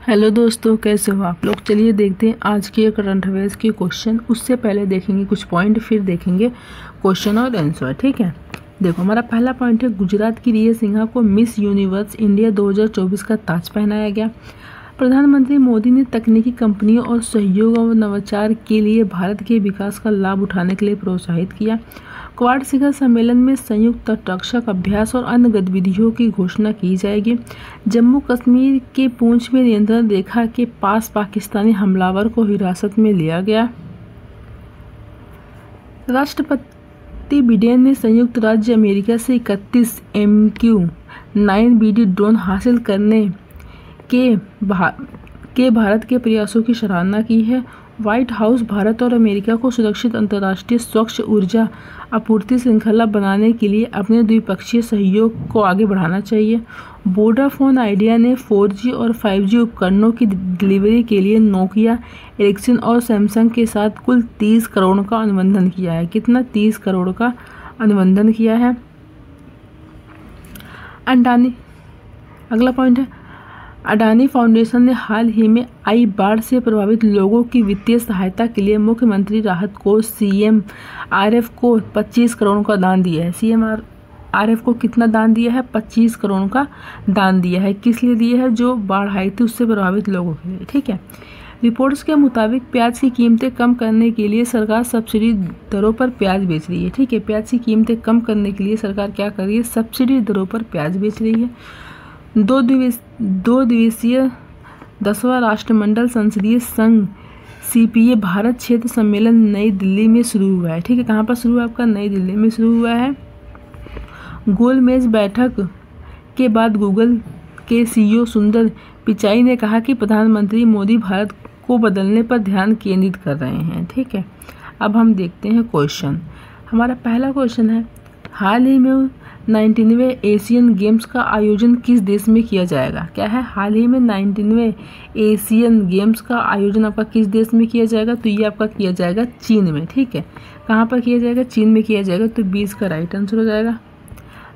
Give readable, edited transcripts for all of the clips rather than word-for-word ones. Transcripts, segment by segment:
Hello दोस्तों, कैसे हो आप लोग। चलिए देखते हैं आज के करंट अफेयर्स के क्वेश्चन। उससे पहले देखेंगे कुछ पॉइंट, फिर देखेंगे क्वेश्चन और आंसर। ठीक है, देखो हमारा पहला पॉइंट है, गुजरात की रिया सिन्हा को मिस यूनिवर्स इंडिया 2024 का ताज पहनाया गया। प्रधानमंत्री मोदी ने तकनीकी कंपनियों और सहयोग और नवाचार के लिए भारत के विकास का लाभ उठाने के लिए प्रोत्साहित किया। क्वाड शिखर सम्मेलन में संयुक्त तटरक्षक अभ्यास और अन्य गतिविधियों की घोषणा की जाएगी। जम्मू कश्मीर के पूंछ में नियंत्रण रेखा के पास पाकिस्तानी हमलावर को हिरासत में लिया गया। राष्ट्रपति बिडेन ने संयुक्त राज्य अमेरिका से 31 MQ-9BD ड्रोन हासिल करने के भारत के प्रयासों की सराहना की है। व्हाइट हाउस भारत और अमेरिका को सुरक्षित अंतर्राष्ट्रीय स्वच्छ ऊर्जा आपूर्ति श्रृंखला बनाने के लिए अपने द्विपक्षीय सहयोग को आगे बढ़ाना चाहिए। वोडाफोन आइडिया ने 4G और 5G उपकरणों की डिलीवरी के लिए नोकिया, एरिक्सन और सैमसंग के साथ कुल 30 करोड़ का अनुबंधन किया है। कितना? 30 करोड़ का अनुबंधन किया है। अगला पॉइंट है, अडानी फाउंडेशन ने हाल ही में आई बाढ़ से प्रभावित लोगों की वित्तीय सहायता के लिए मुख्यमंत्री राहत कोष CMRF को 25 करोड़ का दान दिया है। CMRF को कितना दान दिया है? 25 करोड़ का दान दिया है। किस लिए दिया है? जो बाढ़ आई थी उससे प्रभावित लोगों के लिए। ठीक है, रिपोर्ट्स के मुताबिक प्याज की कीमतें कम करने के लिए सरकार सब्सिडी दरों पर प्याज बेच रही है। ठीक है, प्याज की कीमतें कम करने के लिए सरकार क्या कर रही है? सब्सिडी दरों पर प्याज बेच रही है। दो दिवसीय 10वां राष्ट्रमंडल संसदीय संघ CPA भारत क्षेत्र सम्मेलन नई दिल्ली में शुरू हुआ है। ठीक है, कहाँ पर शुरू हुआ? आपका नई दिल्ली में शुरू हुआ है। गोलमेज बैठक के बाद गूगल के CEO सुंदर पिचाई ने कहा कि प्रधानमंत्री मोदी भारत को बदलने पर ध्यान केंद्रित कर रहे हैं। ठीक है, अब हम देखते हैं क्वेश्चन। हमारा पहला क्वेश्चन है, हाल ही में 19वें एशियन गेम्स का आयोजन किस देश में किया जाएगा? क्या है? हाल ही में 19वें एशियन गेम्स का आयोजन आपका किस देश में किया जाएगा? तो ये आपका किया जाएगा चीन में। ठीक है, कहाँ पर किया जाएगा? चीन में किया जाएगा। तो 20 का राइट आंसर हो जाएगा।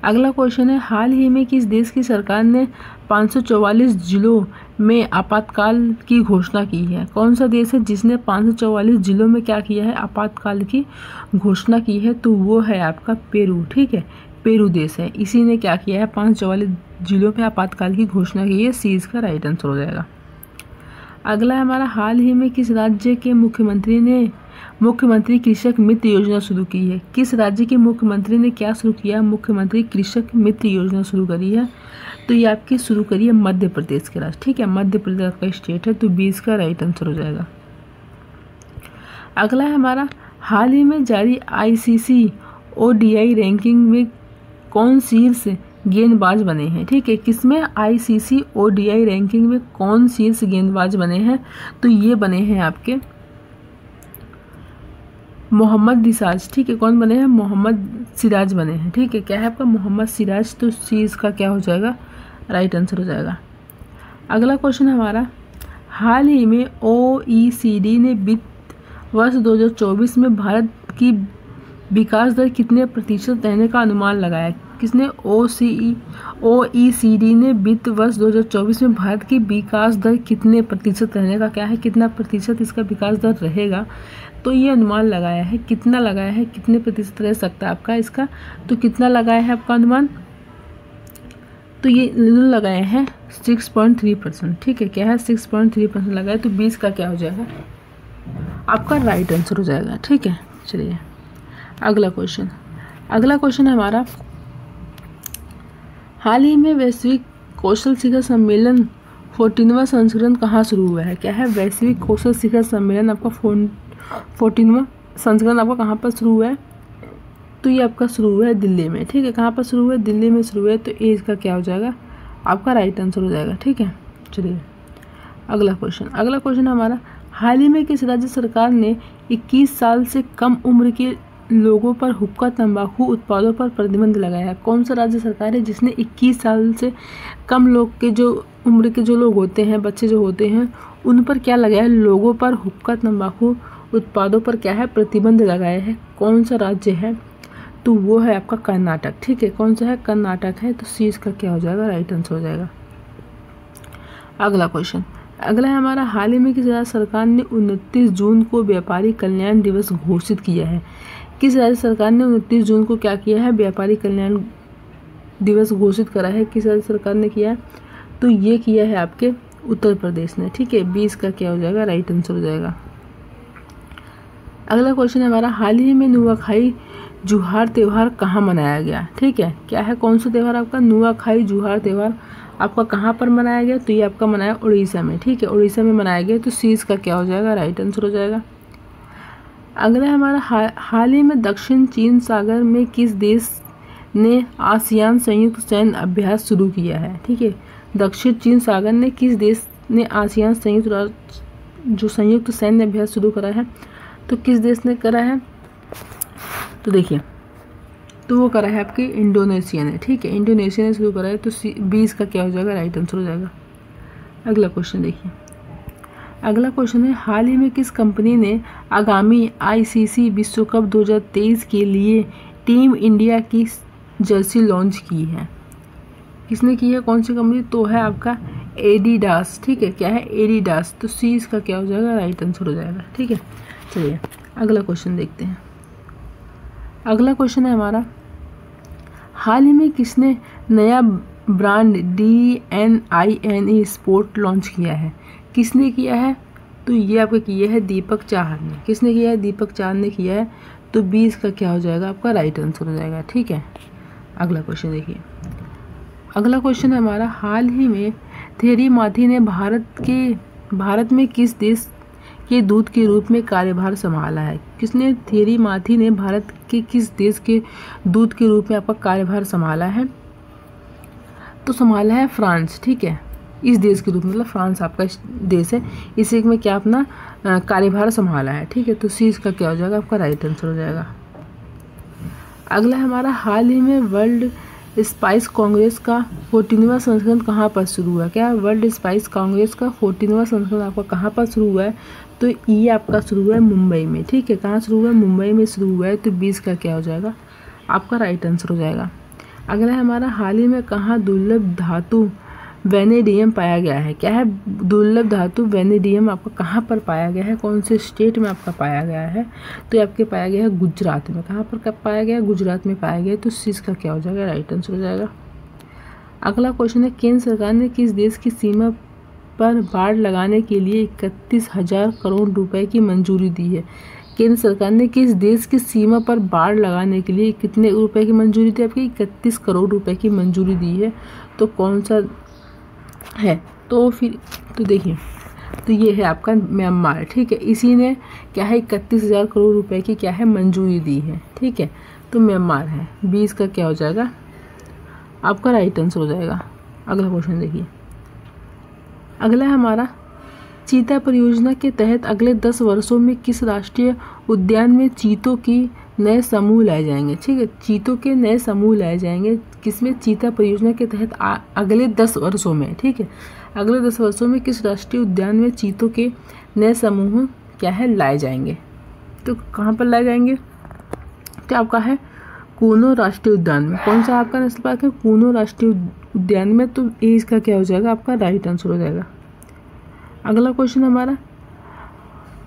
अगला क्वेश्चन है, हाल ही में किस देश की सरकार ने 544 जिलों में आपातकाल की घोषणा की है? कौन सा देश है जिसने 544 जिलों में क्या किया है? आपातकाल की घोषणा की है। तो वो है आपका पेरू। ठीक है, पेरू देश है, इसी ने क्या किया है? 544 जिलों में आपातकाल की घोषणा की है। C इसका राइट आंसर हो जाएगा। अगला है हमारा, हाल ही में किस राज्य के मुख्यमंत्री ने मुख्यमंत्री कृषक मित्र योजना शुरू की है? किस राज्य के मुख्यमंत्री ने क्या शुरू किया? मुख्यमंत्री कृषक मित्र योजना शुरू करी है। तो ये आपकी शुरू करी है मध्य प्रदेश के राज्य। ठीक है, मध्य प्रदेश का स्टेट है। तो 20 का राइट आंसर हो जाएगा। अगला है हमारा, हाल ही में जारी ICC ODI रैंकिंग में कौन शीर्ष गेंदबाज बने हैं? ठीक है, किसमें? ICC ODI रैंकिंग में कौन शीर्ष गेंदबाज बने हैं? तो ये बने हैं आपके मोहम्मद सिराज। ठीक है, कौन बने हैं? मोहम्मद सिराज बने हैं। ठीक है, क्या है आपका? मोहम्मद सिराज। तो C इसका क्या हो जाएगा? राइट आंसर हो जाएगा। अगला क्वेश्चन हमारा, हाल ही में OECD ने वित्त वर्ष 2024 में भारत की विकास दर कितने प्रतिशत रहने का अनुमान लगाया? किसने? OECD ने वित्त वर्ष 2024 में भारत की विकास दर कितने प्रतिशत रहने का, क्या है, कितना प्रतिशत इसका विकास दर रहेगा? तो ये अनुमान लगाया है। कितना लगाया है? कितने प्रतिशत रह सकता है आपका इसका? तो कितना लगाया है आपका अनुमान? तो ये लगाए हैं 6.3%। ठीक है, क्या है? 6.3% लगाया। तो 20 का क्या हो जाएगा? आपका राइट आंसर हो जाएगा। ठीक है, चलिए अगला क्वेश्चन है हमारा, हाल ही में वैश्विक कौशल शिखर सम्मेलन 14वां संस्करण कहाँ शुरू हुआ है? क्या है? वैश्विक कौशल शिखर सम्मेलन आपका 14वां संस्करण आपका कहाँ पर शुरू हुआ है? तो ये आपका शुरू हुआ है दिल्ली में। ठीक है, कहाँ पर शुरू हुआ है? दिल्ली में शुरू हुआ है। तो A इसका क्या हो जाएगा? आपका राइट आंसर हो जाएगा। ठीक है, चलिए अगला क्वेश्चन हमारा, हाल ही में किस राज्य सरकार ने 21 साल से कम उम्र के लोगों पर हुक्का तंबाकू उत्पादों पर प्रतिबंध लगाया है? कौन सा राज्य सरकार है जिसने 21 साल से कम लोग के जो उम्र के जो लोग होते हैं, बच्चे जो होते हैं, उन पर क्या लगाया है? लोगों पर हुक्का तंबाकू उत्पादों पर क्या है? प्रतिबंध लगाया है। कौन सा राज्य है? तो वो है आपका कर्नाटक। ठीक है, कौन सा है? कर्नाटक है। तो C इसका क्या हो जाएगा? राइट आंसर हो जाएगा। अगला क्वेश्चन, अगला है हमारा, हाल ही में किस राज्य सरकार ने 29 जून को व्यापारी कल्याण दिवस घोषित किया है? किस राज्य सरकार ने 29 जून को क्या किया है? व्यापारी कल्याण दिवस घोषित करा है। किस राज्य सरकार ने किया है? तो ये किया है आपके उत्तर प्रदेश ने। ठीक है, 20 का क्या हो जाएगा? राइट आंसर हो जाएगा। अगला क्वेश्चन है हमारा, हाल ही में नुआखाई जुहार त्यौहार कहाँ मनाया गया? ठीक है, क्या है, कौन सा त्यौहार आपका? नुआखाई जुहार त्यौहार आपका कहाँ पर मनाया गया? तो ये आपका मनाया उड़ीसा में। ठीक है, उड़ीसा में मनाया गया, तो सी इसका क्या हो जाएगा? राइट आंसर हो जाएगा। अगला है हमारा, हाल ही में दक्षिण चीन सागर में किस देश ने आसियान संयुक्त सैन्य अभ्यास शुरू किया है? ठीक है, दक्षिण चीन सागर ने किस देश ने आसियान संयुक्त सैन्य अभ्यास शुरू करा है? तो किस देश ने करा है? तो देखिए, तो वो करा है आपके इंडोनेशिया ने। ठीक है, इंडोनेशिया ने शुरू करा है, तो 20 का क्या हो जाएगा? राइट आंसर हो जाएगा। अगला क्वेश्चन देखिए, अगला क्वेश्चन है, हाल ही में किस कंपनी ने आगामी आईसीसी विश्व कप 2023 के लिए टीम इंडिया की जर्सी लॉन्च की है? किसने की है? कौन सी कंपनी? तो है आपका एडिडास। ठीक है, क्या है? एडिडास। तो सी इसका क्या हो जाएगा? राइट आंसर हो जाएगा। ठीक है, चलिए अगला क्वेश्चन देखते हैं। अगला क्वेश्चन है हमारा, हाल ही में किसने नया ब्रांड DNINE स्पोर्ट लॉन्च किया है? किसने किया है? तो ये आपका किया है दीपक चाहर ने। किसने किया है? दीपक चाहर ने किया है, तो 20 का क्या हो जाएगा? आपका राइट आंसर हो जाएगा। ठीक है, अगला क्वेश्चन देखिए, अगला क्वेश्चन है हमारा, हाल ही में थेरी माथी ने भारत में किस देश के दूत के रूप में कार्यभार संभाला है? किसने? थेरी माथी ने भारत के किस देश के दूत के रूप में आपका कार्यभार संभाला है? तो संभाला है फ्रांस। ठीक है, इस देश के रूप में, मतलब फ्रांस आपका देश है, इसी में क्या अपना कार्यभार संभाला है। ठीक है, तो सी इसका क्या हो जाएगा? आपका राइट आंसर हो जाएगा। अगला हमारा, हाल ही में वर्ल्ड स्पाइस कांग्रेस का 14वां संस्करण कहाँ पर शुरू हुआ? क्या वर्ल्ड स्पाइस कांग्रेस का 14वां संस्करण आपका कहाँ पर शुरू हुआ है? तो ये आपका शुरू हुआ है मुंबई में। ठीक है, कहाँ शुरू हुआ है? मुंबई में शुरू हुआ है, तो 20 का क्या हो जाएगा? आपका राइट आंसर हो जाएगा। अगला है हमारा, हाल ही में कहाँ दुर्लभ धातु वेनेडियम पाया गया है? क्या है? दुर्लभ धातु वेनेडियम आपका कहाँ पर पाया गया है? कौन से स्टेट में आपका पाया गया है? तो ये आपके पाया गया है गुजरात में। कहाँ पर कब पाया गया? गुजरात में पाया गया, तो सी इसका क्या हो जाएगा? राइट आंसर हो जाएगा। अगला क्वेश्चन है, केंद्र सरकार ने किस देश की सीमा पर बाड़ लगाने के लिए 31,000 करोड़ रुपए की मंजूरी दी है? केंद्र सरकार ने किस देश की सीमा पर बाड़ लगाने के लिए कितने रुपए की मंजूरी दी? आपकी 31 करोड़ रुपए की मंजूरी दी है, तो कौन सा है? तो फिर तो देखिए, तो ये है आपका म्यांमार। ठीक है, इसी ने क्या है 31,000 करोड़ रुपए की क्या है मंजूरी दी है। ठीक है, तो म्यांमार है। 20 का क्या हो जाएगा? आपका राइट आंसर हो जाएगा। अगला क्वेश्चन देखिए, अगला हमारा, चीता परियोजना के तहत अगले 10 वर्षों में किस राष्ट्रीय उद्यान में चीतों की नए समूह लाए जाएंगे? ठीक है, चीतों के नए समूह लाए जाएंगे, किसमें? चीता परियोजना के तहत अगले 10 वर्षों में। ठीक है, अगले 10 वर्षों में किस राष्ट्रीय उद्यान में चीतों के नए समूह क्या है लाए जाएंगे? तो कहाँ पर लाए जाएंगे? तो आपका है कूनो राष्ट्रीय उद्यान में। कौन सा आपका नेशनल पार्क है? कूनो राष्ट्रीय उद्यान में, तो ए इसका क्या हो जाएगा? आपका राइट आंसर हो जाएगा। अगला क्वेश्चन हमारा,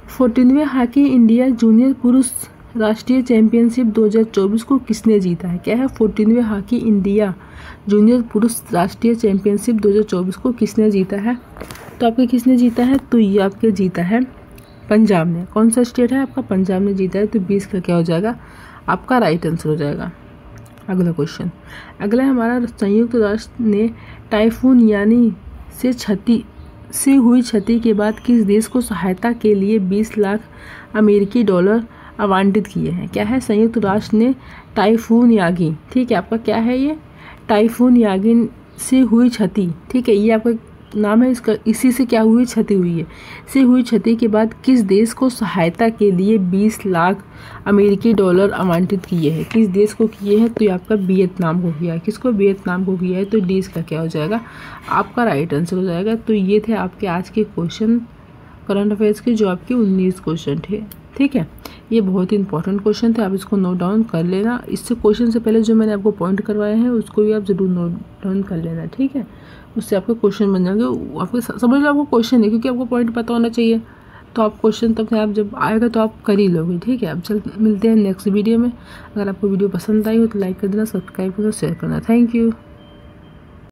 14वें हॉकी इंडिया जूनियर पुरुष राष्ट्रीय चैंपियनशिप 2024 को किसने जीता है? क्या है? 14वें हॉकी इंडिया जूनियर पुरुष राष्ट्रीय चैंपियनशिप 2024 को किसने जीता है? तो आपके किसने जीता है? तो ये आपके जीता है पंजाब ने। कौन सा स्टेट है आपका? पंजाब ने जीता है, तो 20 का क्या हो जाएगा? आपका राइट आंसर हो जाएगा। अगला क्वेश्चन, अगला हमारा, संयुक्त राष्ट्र ने टाइफून यानी से हुई क्षति के बाद किस देश को सहायता के लिए 20 लाख अमेरिकी डॉलर आवंटित किए हैं? क्या है? संयुक्त राष्ट्र ने टाइफून यागी। ठीक है, आपका क्या है? ये टाइफून यागी से हुई क्षति। ठीक है, ये आपका नाम है इसका। इसी से क्या हुई? क्षति हुई है। से हुई क्षति के बाद किस देश को सहायता के लिए 20 लाख अमेरिकी डॉलर आवंटित किए हैं? किस देश को किए हैं? तो ये आपका वियतनाम को किया है। किसको? वियतनाम को किया है, तो डी इसका क्या हो जाएगा? आपका राइट आंसर हो जाएगा। तो ये थे आपके आज के क्वेश्चन करंट अफेयर्स के, जो आपके 19 क्वेश्चन थे। ठीक है, ये बहुत ही इंपॉर्टेंट क्वेश्चन थे, आप इसको नोट डाउन कर लेना। इससे क्वेश्चन से पहले जो मैंने आपको पॉइंट करवाए हैं उसको भी आप ज़रूर नोट डाउन कर लेना। ठीक है, उससे आपके क्वेश्चन बन जाएंगे। आपके समझ लो आपको क्वेश्चन है, क्योंकि आपको पॉइंट पता होना चाहिए, तो आप क्वेश्चन तब से आप जब आएगा तो आप कर ही लोगे। ठीक है, अब चल मिलते हैं नेक्स्ट वीडियो में। अगर आपको वीडियो पसंद आई हो तो लाइक कर देना, सब्सक्राइब करना, शेयर करना। Thank you.